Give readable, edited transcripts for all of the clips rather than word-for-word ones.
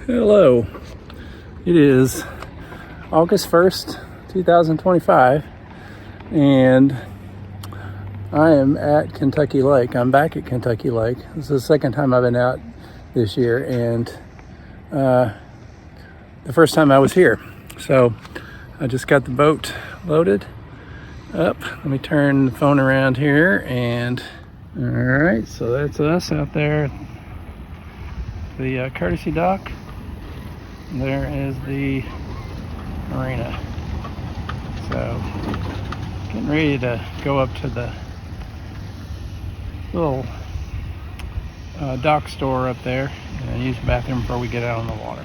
Hello, it is August 1st, 2025, and I am at Kentucky Lake. I'm back at Kentucky Lake. This is the second time I've been out this year, and the first time I was here. So I just got the boat loaded up. Let me turn the phone around here, and all right, so that's us out there, the courtesy dock. There is the marina. So getting ready to go up to the little dock store up there and use the bathroom before we get out on the water.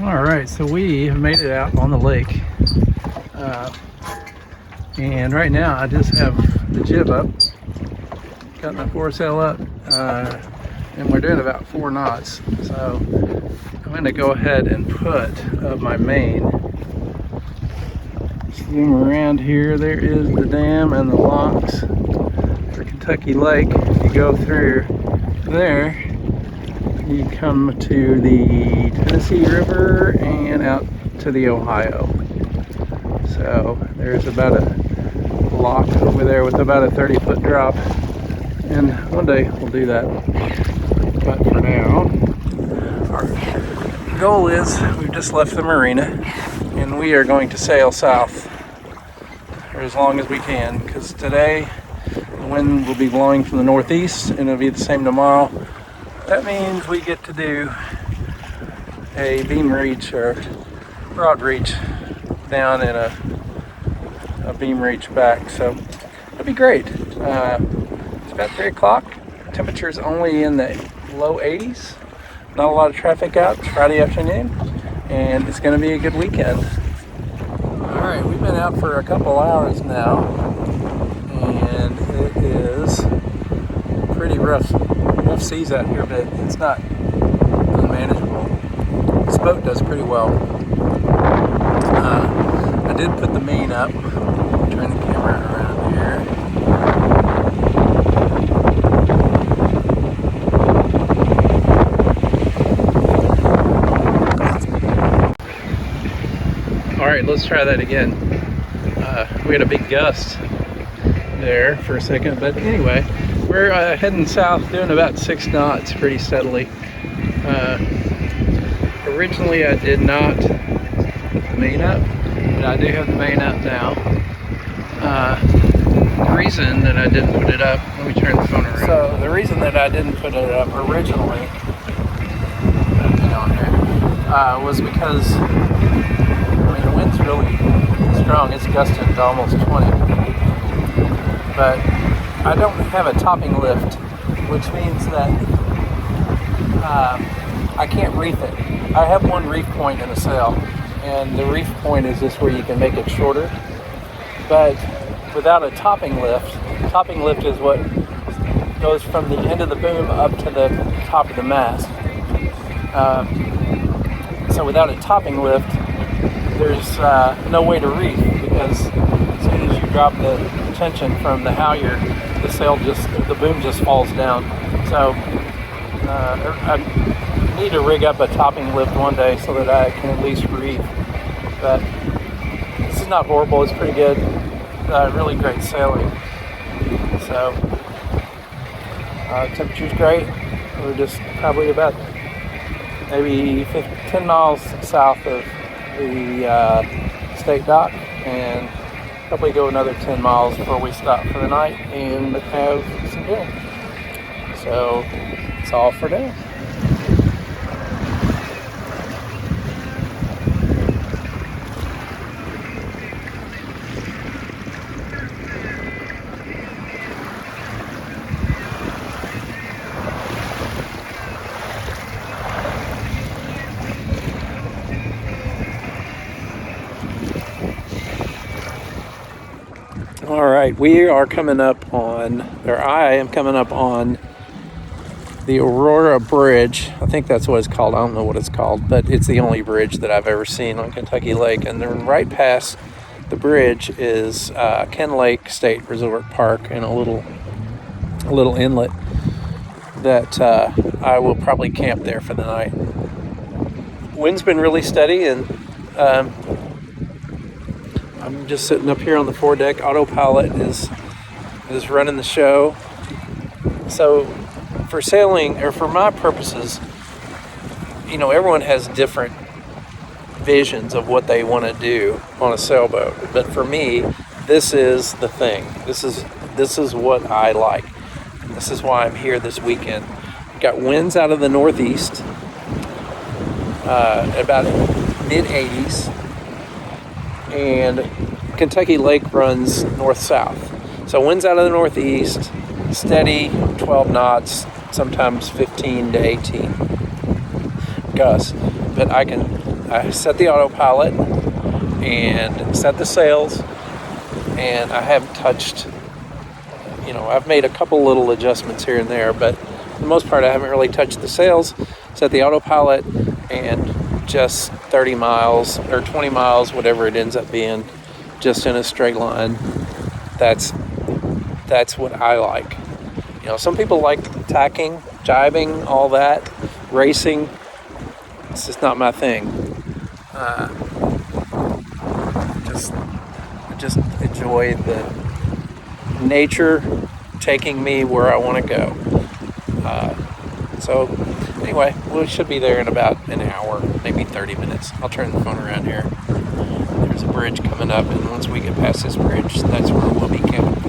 Alright, so we have made it out on the lake, and right now I just have the jib up, got my foresail up, and we're doing about 4 knots, so I'm going to go ahead and put my main. Zoom around here, there is the dam and the locks for Kentucky Lake. If you go through there, you come to the Tennessee River and out to the Ohio. So there's about a lock over there with about a 30-foot drop, and one day we'll do that. But for now, our goal is we've just left the marina and we are going to sail south for as long as we can, because today the wind will be blowing from the northeast and it'll be the same tomorrow. That means we get to do a beam reach or rod reach down and a beam reach back, so it'll be great. It's about 3 o'clock. Temperature's only in the low 80s. Not a lot of traffic out. It's Friday afternoon, and it's going to be a good weekend. All right, we've been out for a couple hours now, and it is pretty rough seas out here, but it's not unmanageable. This boat does pretty well. I did put the main up. Turn the camera around here. All right, let's try that again. We had a big gust there for a second, but anyway, we're heading south, doing about 6 knots pretty steadily. Originally I did not put the main up, but I do have the main up now. The reason that I didn't put it up, let me turn the phone around. So the reason that I didn't put it up originally, was because the wind's really strong. It's gusting to almost 20. But I don't have a topping lift, which means that I can't reef it. I have one reef point in a sail, and the reef point is just where you can make it shorter. But without a topping lift is what goes from the end of the boom up to the top of the mast. So without a topping lift, there's no way to reef, because as soon as you drop the tension from the halyard, the boom just falls down. So I need to rig up a topping lift one day so that I can at least reef. But this is not horrible. It's pretty good. Really great sailing. So temperature's great. We're just probably about maybe 10 miles south of the state dock, and probably go another 10 miles before we stop for the night and have some dinner. So that's all for now. All right, we are coming up on, or I am coming up on the Aurora Bridge. I think that's what it's called. I don't know what it's called, but it's the only bridge that I've ever seen on Kentucky Lake. And then right past the bridge is Ken Lake State Resort Park, and a little inlet that I will probably camp there for the night. Wind's been really steady, and I'm just sitting up here on the foredeck. Autopilot is running the show. So for sailing, or for my purposes, everyone has different visions of what they want to do on a sailboat. But for me, this is the thing. This is what I like. This is why I'm here this weekend. Got winds out of the northeast, about mid-80s. And Kentucky Lake runs north-south. So winds out of the northeast, steady 12 knots, sometimes 15 to 18 gusts. But I set the autopilot and set the sails, and I haven't touched, I've made a couple little adjustments here and there, but for the most part I haven't really touched the sails. Set the autopilot, and just 30 miles or 20 miles, whatever it ends up being, just in a straight line. That's what I like. Some people like tacking, jibing, all that, racing. It's just not my thing. I just enjoy the nature taking me where I want to go. So anyway, we should be there in about an hour, maybe 30 minutes. I'll turn the phone around here. There's a bridge coming up, and once we get past this bridge, that's where we'll be camping.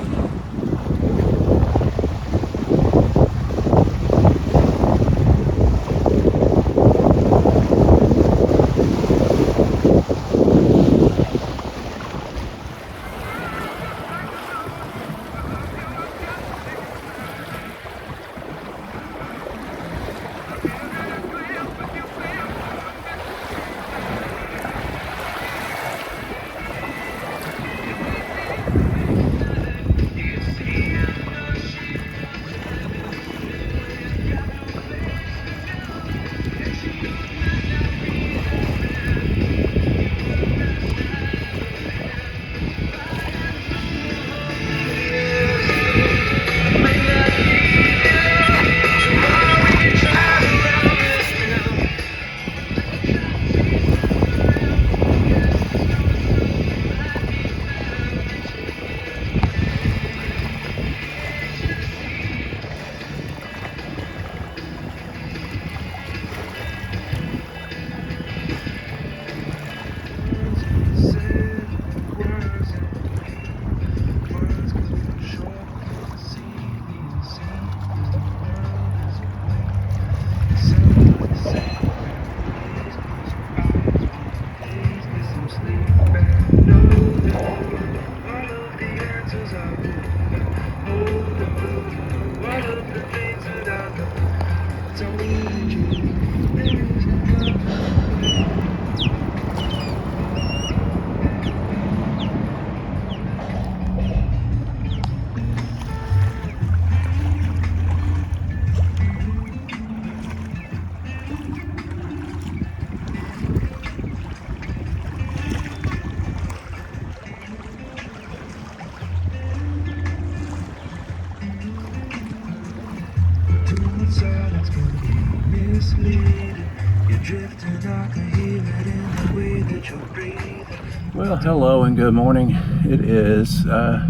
Well, hello and good morning. It is 9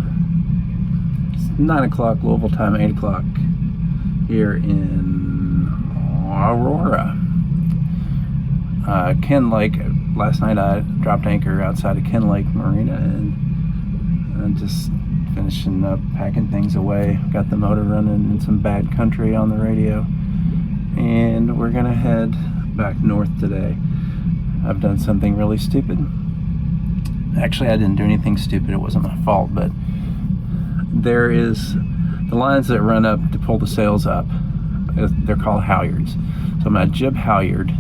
o'clock Louisville time, 8 o'clock here in Aurora. Ken Lake. Last night I dropped anchor outside of Ken Lake Marina and I'm just finishing up packing things away. Got the motor running in some bad country on the radio, and we're gonna head back north today. I've done something really stupid. Actually, I didn't do anything stupid. It wasn't my fault, but there is the lines that run up to pull the sails up. They're called halyards. So my jib halyard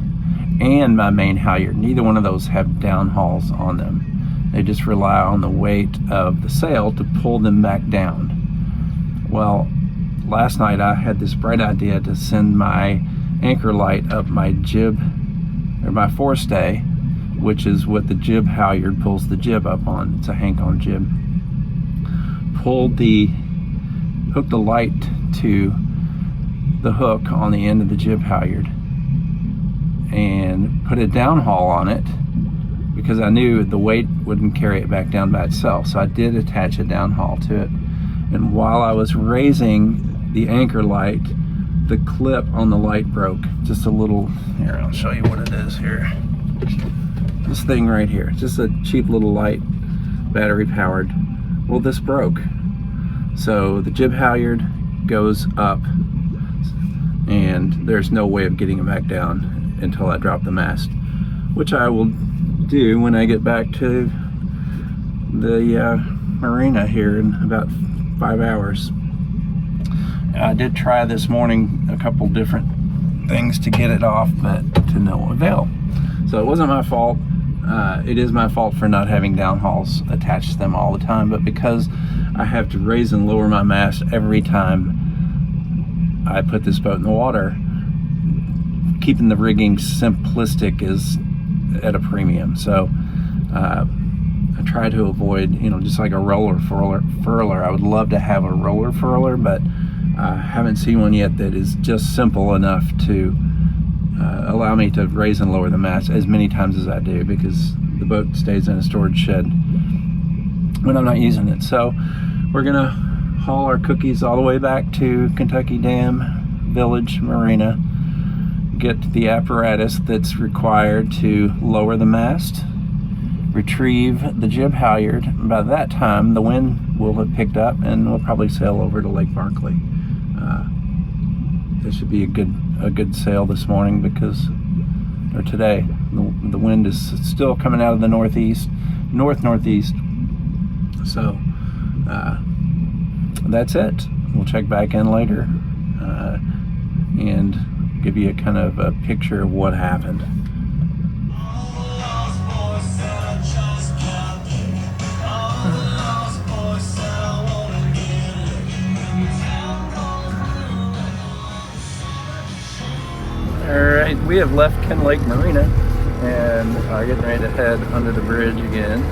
and my main halyard, neither one of those have downhauls on them. They just rely on the weight of the sail to pull them back down. Well, last night I had this bright idea to send my anchor light up my jib, or my forestay, which is what the jib halyard pulls the jib up on. It's a Hank-on jib. Hooked the light to the hook on the end of the jib halyard and put a downhaul on it, because I knew the weight wouldn't carry it back down by itself. So I did attach a downhaul to it. And while I was raising the anchor light, the clip on the light broke. Just a little, here, I'll show you what it is here. This thing right here, just a cheap little light, battery powered. Well, this broke. So the jib halyard goes up and there's no way of getting it back down until I drop the mast, which I will do when I get back to the marina here in about 5 hours. I did try this morning a couple different things to get it off, but to no avail. So it wasn't my fault. It is my fault for not having downhauls attached to them all the time, but because I have to raise and lower my mast every time I put this boat in the water, keeping the rigging simplistic is at a premium. So I try to avoid, just like a roller furler. I would love to have a roller furler, but I haven't seen one yet that is just simple enough to allow me to raise and lower the mast as many times as I do, because the boat stays in a storage shed when I'm not using it. So we're gonna haul our cookies all the way back to Kentucky Dam Village Marina, get the apparatus that's required to lower the mast, retrieve the jib halyard. By that time, the wind will have picked up and we'll probably sail over to Lake Barkley. This should be a good sail this morning, because, or today, the wind is still coming out of the northeast. So that's it. We'll check back in later and give you a kind of a picture of what happened. Alright, we have left Ken Lake Marina and are getting ready to head under the bridge again.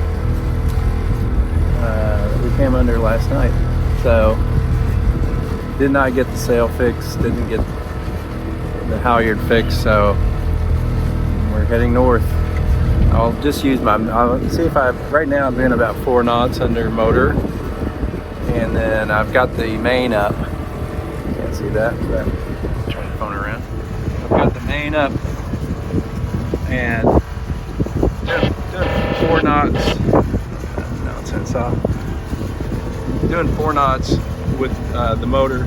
We came under last night, so did not get the sail fixed, didn't get the halyard fixed, so we're heading north. I'll just use I'll see if right now I'm doing about 4 knots under motor, and then I've got the main up. Can't see that, but turn the phone around. I've got the main up and doing 4 knots. Nonsense off. Doing 4 knots with the motor.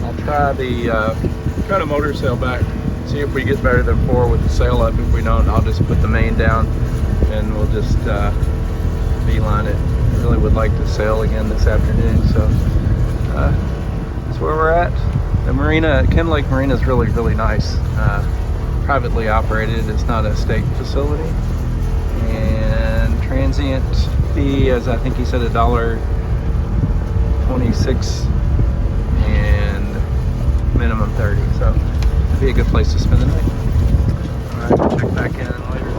I'll try the motor sail back, see if we get better than 4 with the sail up. If we don't, I'll just put the main down and we'll just beeline it. I really would like to sail again this afternoon, so that's where we're at. The marina, Ken Lake Marina, is really, really nice. Privately operated. It's not a state facility. And transient fee, as I think he said, $1.26 and minimum 30. So it'd be a good place to spend the night. All right, we'll check back in later.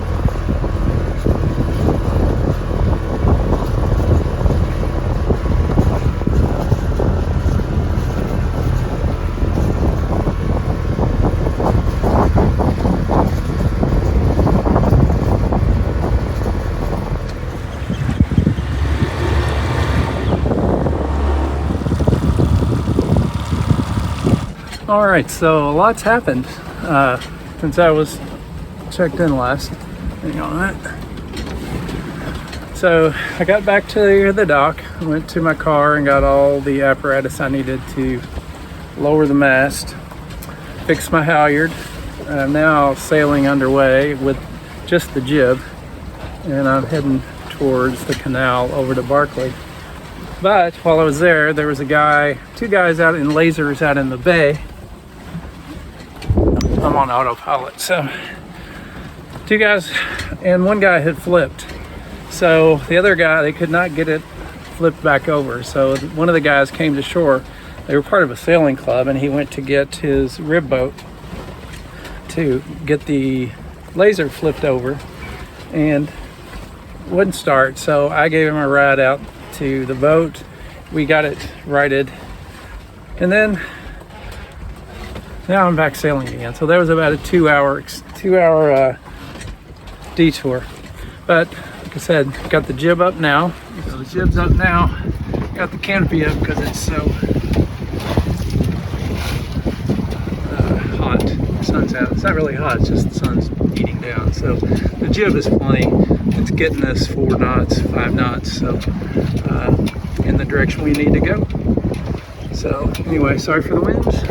All right, so a lot's happened since I was checked in last. Hang on. So I got back to the dock, went to my car and got all the apparatus I needed to lower the mast, fix my halyard. I'm now sailing underway with just the jib, and I'm heading towards the canal over to Barkley. But while I was there, there was two guys out in lasers out in the bay. I'm on autopilot, so 2 guys, and 1 guy had flipped. So the other guy, they could not get it flipped back over. So one of the guys came to shore. They were part of a sailing club, and he went to get his rib boat to get the laser flipped over and wouldn't start. So I gave him a ride out to the boat. We got it righted, and then now I'm back sailing again. So that was about a 2-hour detour. But like I said, got the jib up now. So the jib's up now. Got the canopy up because it's so hot. The sun's out. It's not really hot, it's just the sun's beating down. So the jib is plenty. It's getting us 4 knots, 5 knots, so in the direction we need to go. So anyway, sorry for the winds.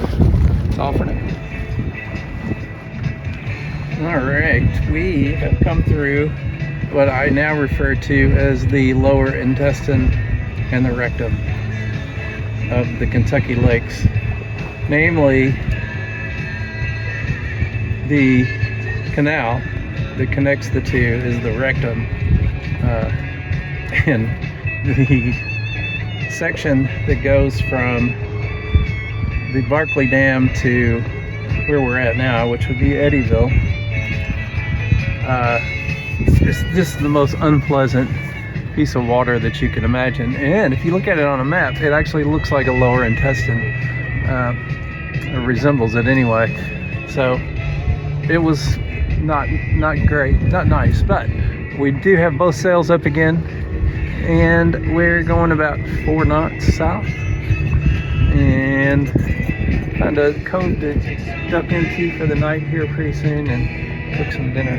That's all for now. All right, we have come through what I now refer to as the lower intestine and the rectum of the Kentucky lakes. Namely, the canal that connects the two is the rectum, and the section that goes from the Barkley Dam to where we're at now, which would be Eddyville, it's just the most unpleasant piece of water that you can imagine. And if you look at it on a map, it actually looks like a lower intestine. It resembles it anyway. So it was not great, not nice, but we do have both sails up again, and we're going about 4 knots south, and found a cove to duck into for the night here pretty soon and cook some dinner.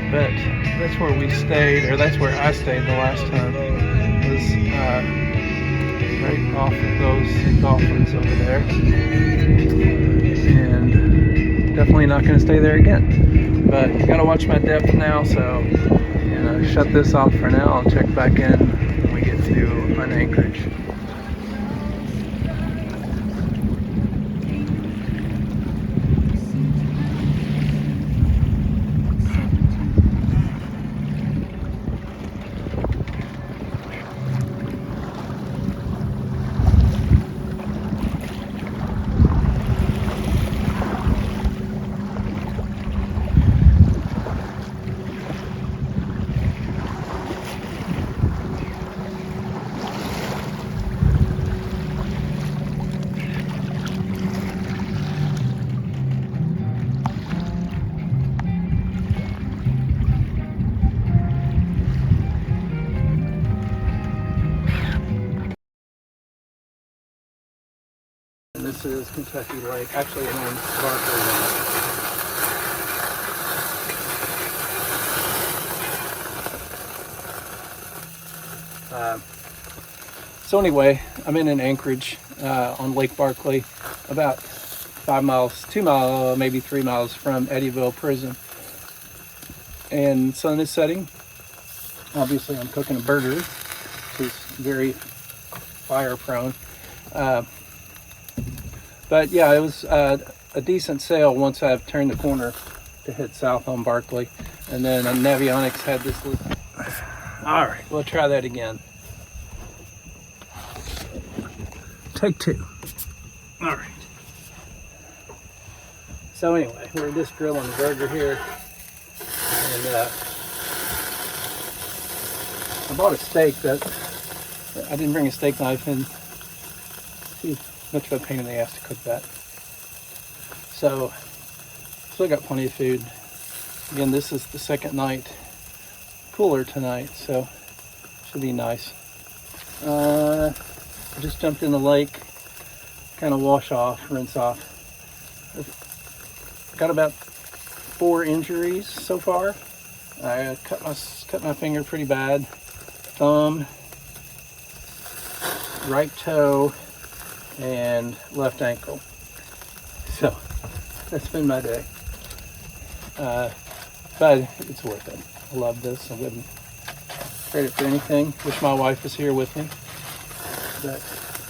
But that's where we stayed, or that's where I stayed the last time, was right off of those dolphins over there, and definitely not going to stay there again. But gotta watch my depth now, so shut this off for now. I'll check back in when we get to an anchorage. This is Kentucky Lake, actually on Barkley Lake. So anyway, I'm in an anchorage on Lake Barkley, about 5 miles, 2 miles, maybe 3 miles from Eddyville Prison. And sun is setting. Obviously I'm cooking a burger, which is very fire prone. But yeah, it was a decent sail once I've turned the corner to head south on Barkley. And then Navionics had this little... All right, we'll try that again. Take 2. All right. So anyway, we're just grilling a burger here. And I bought a steak that... I didn't bring a steak knife in. Too much of a pain in the ass to cook that. So, still got plenty of food. Again, this is the second night. Cooler tonight, so should be nice. I just jumped in the lake kind of wash off, rinse off. I've got about 4 injuries so far. I cut my finger pretty bad, thumb, right toe, and left ankle. So that's been my day. But it's worth it. I love this. I wouldn't trade it for anything. Wish my wife was here with me,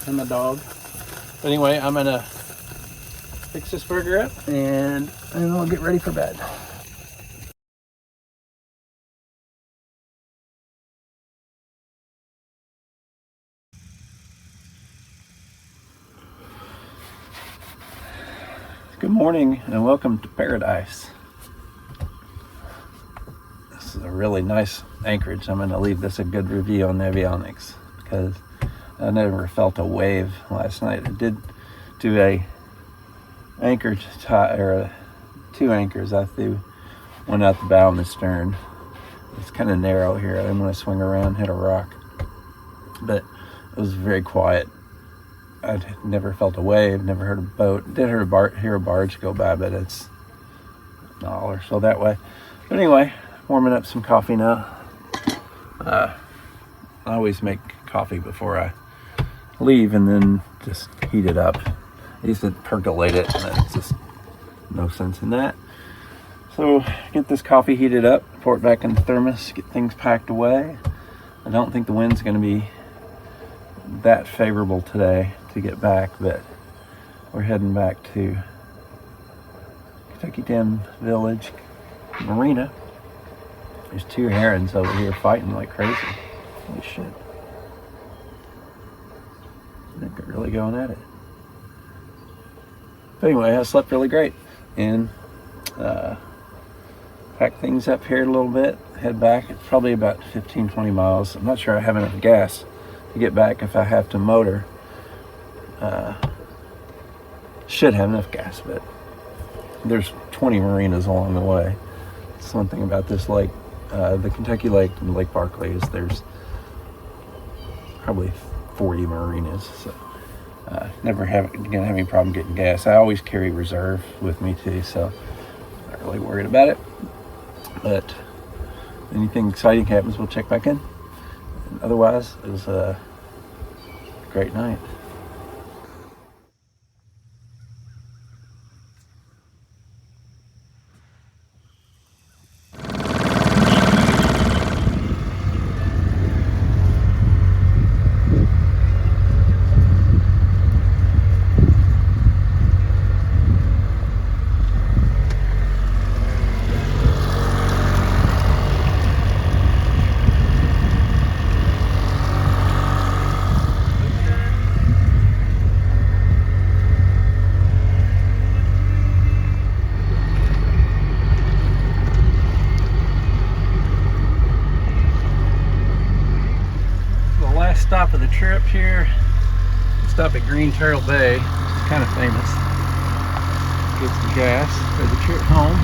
and my dog. But anyway, I'm gonna fix this burger up and we'll get ready for bed. Good morning and welcome to paradise. This is a really nice anchorage. I'm going to leave this a good review on Navionics because I never felt a wave last night. I did do a anchor tie, or 2 anchors. I threw one out the bow and the stern. It's kind of narrow here. I didn't want to swing around, hit a rock, but it was very quiet. I'd never felt a wave, never heard a boat. Did hear a barge go by, but it's an hour or so that way. But anyway, warming up some coffee now. I always make coffee before I leave and then just heat it up. I used to percolate it, and it's just no sense in that. So get this coffee heated up, pour it back in the thermos, get things packed away. I don't think the wind's going to be that favorable today to get back, but we're heading back to Kentucky Dam Village Marina. There's 2 herons over here fighting like crazy. Holy shit. They're really going at it. But anyway, I slept really great and pack things up here a little bit, head back. It's probably about 15-20 miles. I'm not sure I have enough gas to get back if I have to motor. Should have enough gas, but there's 20 marinas along the way. It's one thing about this lake, the Kentucky Lake and Lake Barkley, is there's probably 40 marinas, so gonna have any problem getting gas. I always carry reserve with me too, so I'm not really worried about it. But anything exciting happens, we'll check back in. And otherwise, it was a great night. Stop of the trip here. Stop at Green Turtle Bay. It's kind of famous. Get some gas for the trip home.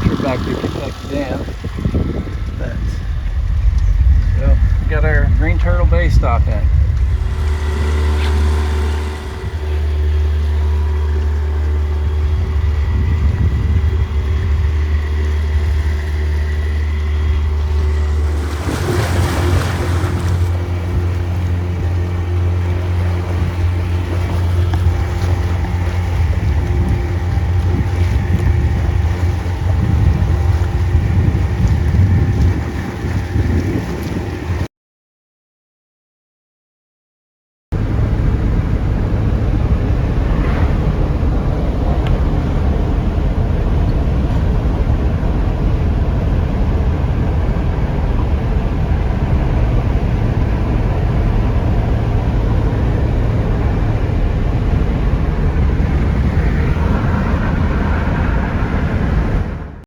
Trip back to Kentucky Dam. So we got our Green Turtle Bay stop in.